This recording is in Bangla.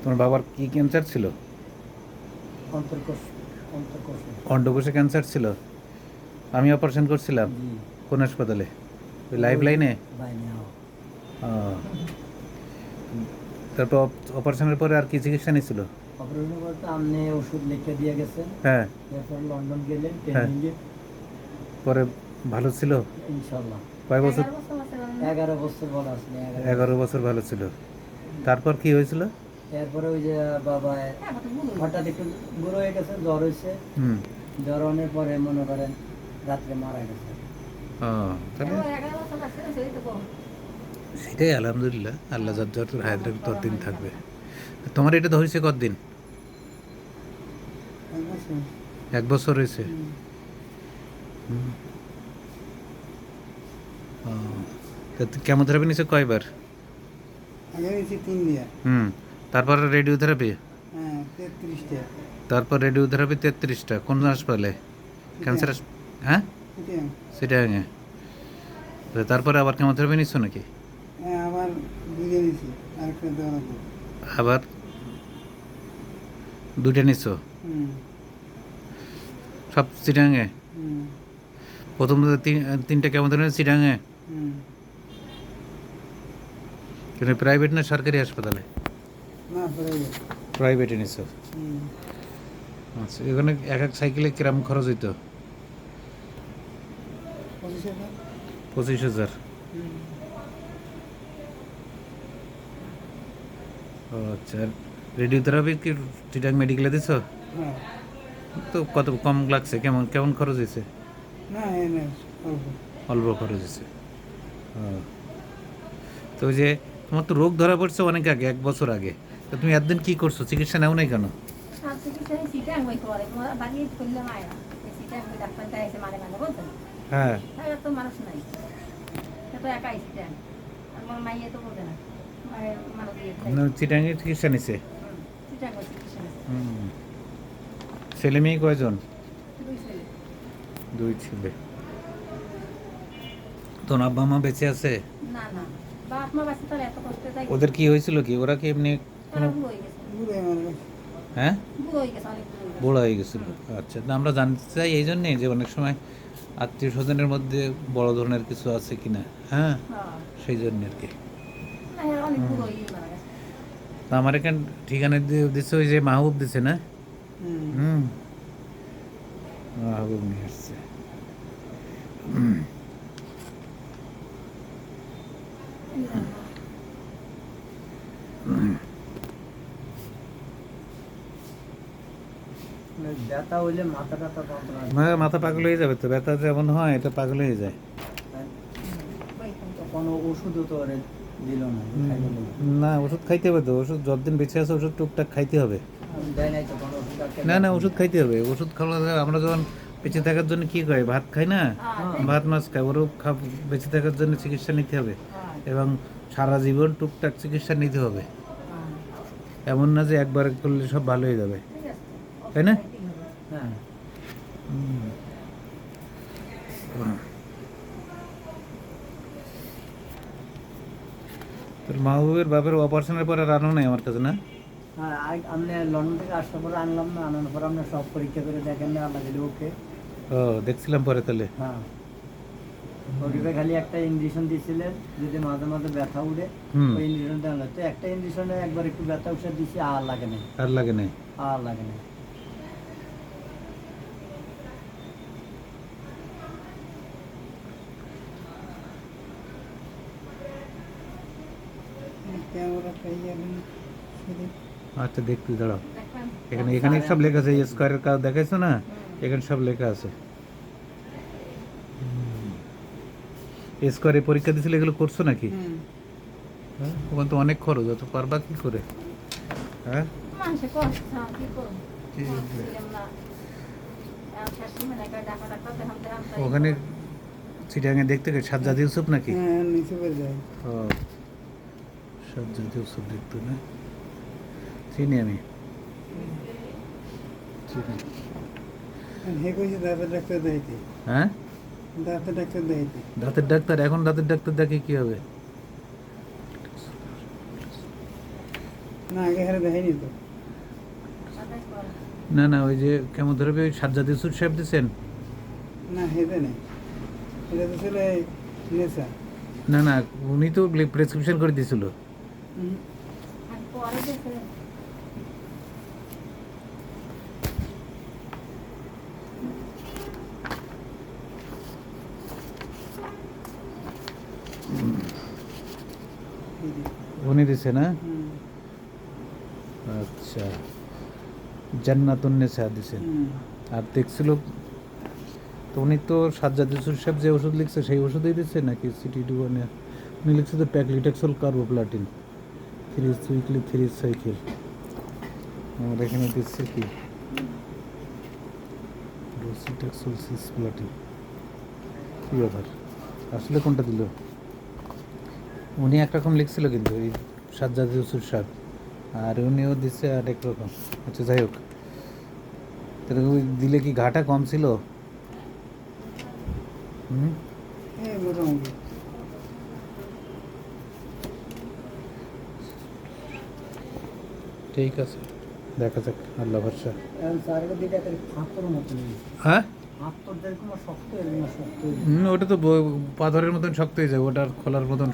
তোমার বাবার কি ক্যান্সার ছিল? অন্তর্কোষ অন্তর্কোষে। অন্ডকোষে ক্যান্সার ছিল। আমি অপারেশন করছিলাম। জি। কোন হাসপাতালে? ওই লাইফ ওই লাইনে? লাইনে তারপর অপারেশনের পরে আর কি চিকিৎসা নিয়েছিল? অপারেশন করতে আপনি ওষুধ লিখে দিয়ে গেছেন। হ্যাঁ। এরপর লন্ডন গেলেন হ্যাঁ। ট্রেনিংয়ে। পরে ভালো ছিল? ইনশাল্লাহ। কয় বছর? 11 বছর বলা আছে। 11 বছর ভালো ছিল। তারপর কি হয়েছিল? এরপরে ওই যে বাবা হঠাৎ একটু বুড়ো হয়ে গেছে, জ্বর হয়েছে। হুম। জ্বর হওয়ার পরে মনে করেন রাত্রে মারা গেছে। তাহলে সেটাই আলহামদুলিল্লাহ, আল্লাহ যত যত হায়াত রাখবে ততদিন থাকবে। তোমার এটা ধরেছে কতদিন? 1 বছর। 1 বছর হয়েছে। কেমোথেরাপি নিছে কয়বার? আগে হয়েছে 3 দিয়ে। তারপর রেডিওথেরাপি। হ্যাঁ, 33টা। তারপর রেডিওথেরাপি 33টা। কোন হাসপাতালে? ক্যান্সার হ্যাঁ, সেটা হ্যাঁ। তারপরে আবার কেমোথেরাপি নিচ্ছ নাকি? হ্যাঁ, আবার 2 দিয়ে দিয়েছি। আরেকটা দেওয়া লাগবে। আবার 2টা নিচ্ছ? সব চিটাঙে? প্রথম 3টা কেমোথেরাপি চিটাঙে? কিন্তু প্রাইভেট না সরকারি হাসপাতালে? না, প্রাইভেটে নিচ্ছ। আচ্ছা, এখানে এক এক সাইকেলে কিরম খরচ হইতো? 25,000। আচ্ছা, রেডিওথেরাপি কি চিটাং মেডিকেলে দিছ? তো কত কম লাগছে? কেমন কেমন খরচ হয়েছে? না, অল্প খরচ হয়েছে। তো ওই যে তোমার তো রোগ ধরা পড়ছে অনেক আগে, 1 বছর আগে। তো তুমি একদিন কি করছো? চিকিৎসা নাও নাই কেন? হ্যাঁ। চিটাঙে চিকিৎসা নিছে। ছেলে মেয়ে কয়জন? 2 ছেলে। তোর আব্বা মা বেঁচে আছে? ওদের কি হয়েছিল? কি ওরা কি এমনি হ্যাঁ বুড়ো হয়ে গেছিল? আচ্ছা, না আমরা জানতে চাই এই জন্যে যে অনেক সময় আত্মীয় স্বজনের মধ্যে বড় ধরনের কিছু আছে কিনা। হ্যাঁ, সেই জন্য আর কি। তা আমার এখানে ঠিকানা দিচ্ছে ওই যে মাহবুব দিছে না? মাহবুব নিয়ে আসছে। ব্যথা হইলে মাথা টাথা যন্ত্রণা। মাথা পাগল হয়ে যাবে তো, ব্যথা যেমন হয় এটা পাগল হয়ে যায়। কোনো ওষুধও তো ওরে দিল না। না, ওষুধ খাইতে হবে তো। ওষুধ যতদিন বেঁচে আছে ওষুধ টুকটাক খাইতে হবে। দেয় নাই তো কোনো ওষুধ। না না, ওষুধ খাইতে হবে। ওষুধ খাওয়া আমরা যখন বেঁচে থাকার জন্য কি খাই? ভাত খাই না? ভাত মাছ খাই। ওরও বেঁচে থাকার জন্য চিকিৎসা নিতে হবে এবং সারা জীবন টুকটাক চিকিৎসা নিতে হবে। এমন না যে একবার করলে সব ভালো হয়ে যাবে, তাই না? হ্যাঁ। তোর মাহবুবের বাপের অপারেশনের পরে আর আনো নাই আমার কাছে না? হ্যাঁ, আপনি লন্ডন থেকে আসার পরে আনলাম না। আনার পর আপনি সব পরীক্ষা করে দেখেন না, আল্লাহ দিলে ওকে। দেখছিলাম পরে তাহলে। হ্যাঁ, ওকে খালি একটা ইঞ্জেকশন দিয়েছিলেন যদি মাঝে মাঝে ব্যথা উঠে। ওই ইঞ্জেকশনটা আনলো তো, একটা ইঞ্জেকশনে একবার একটু ব্যথা উঠে দিছি, আর লাগে নাই। আর লাগে নাই? আর লাগে নাই। আচ্ছা, দেখতে দাঁড়াও। এখানে এখানে সব লেখা আছে। স্কোয়ারের কাজ দেখাইছো না? এখানে সব লেখা আছে। স্কোয়ারে পরীক্ষা দিয়েছিল, এগুলো করছো নাকি? হ্যাঁ, ওখানে তো অনেক খরচ, অত পারবা কি করে? হ্যাঁ, ওখানে চিটাঙে দেখতে গেছে সাজ্জাদ ইউসুফ নাকি? সাজ্জাদ ইউসুফ দেখতো না? চিনি আমি, চিনি। হ্যাঁ, দাঁতের ডাক্তার? এখন দাঁতের ডাক্তার দেখে কি হবে? না আগে হারে দেখাইনি তো। না না, ওই যে কেমোথেরাপি ওই সাজ্জাদ ইউসুফ সাহেব দিচ্ছেন? না হেতে নেই, এটা তো ছিল এই নেশা। না না, উনি তো প্রেসক্রিপশন করে দিয়েছিল। হুম। এই যে, উনি দিছে না? হুম, আচ্ছা, জান্নাতুন নেসা দিছেন। হুম। আর দেখছিল তো উনি তো সাজ্জাদ ইউসুফ সাহেব যে ওষুধ লিখছে সেই ওষুধই দিচ্ছে নাকি সিটি টু ওয়ানে? উনি লিখছে তো প্যাকলিটেক্সল কার্বোপ্লাটিন 3 উইকলি 3 সাইকেল। আমার এখানে দিচ্ছে কি ডোসিটেক্সল সিসপ্লাটিন। কি ব্যাপার, আসলে কোনটা দিল? উনি একরকম লিখছিল কিন্তু এই সাজ্জাদ ইউসুফ সাহেব, আর উনিও দিচ্ছে আরেক রকম। আচ্ছা যাই হোক, তাহলে ওই দিলে কি ঘাটা কম ছিল? হুম। এই মোটামুটি। ঠিক আছে, দেখা যাক, আল্লাহ ভরসা। এখন স্যারের দিকে একটা ফাঁকর মতো নেই, হ্যাঁ, ফাঁকর যেরকম শক্ত এরকম শক্ত। ওটা তো পাথরের মতন শক্ত হয়ে যাবে, ওটার খোলার মতন